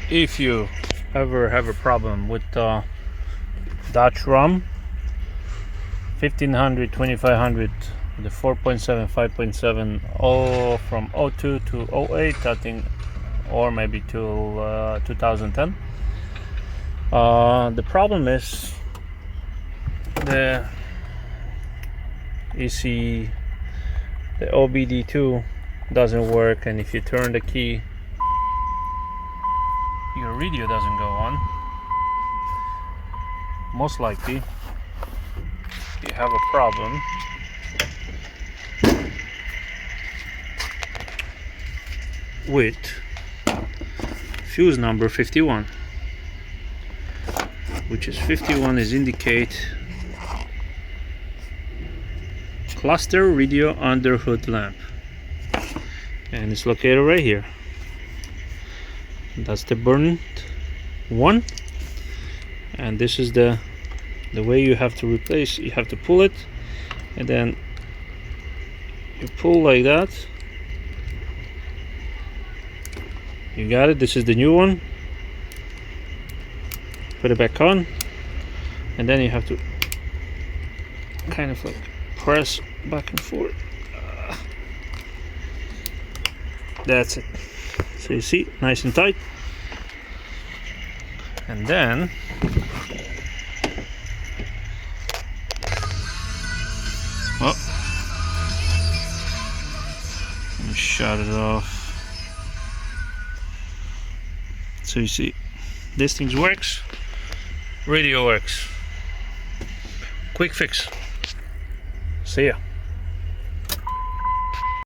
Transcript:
If you ever have a problem with Dutch RAM 1500 2500, the 4.7 5.7, all from 02 to 08 I think, or maybe till 2010. The problem is the EC, the OBD2 doesn't work, and if you turn the key your radio doesn't go on. Most likely you have a problem with fuse number 51, which is 51 is indicate cluster radio under hood lamp, and it's located right here. That's the burnt one, and this is the way you have to replace. You have to pull it, and then you pull like that. You got it. This is the new one. Put it back on, and then you have to kind of like press back and forth. That's it. So you see, nice and tight. And then and shut it off. So you see, this thing works, radio works. Quick fix. See ya.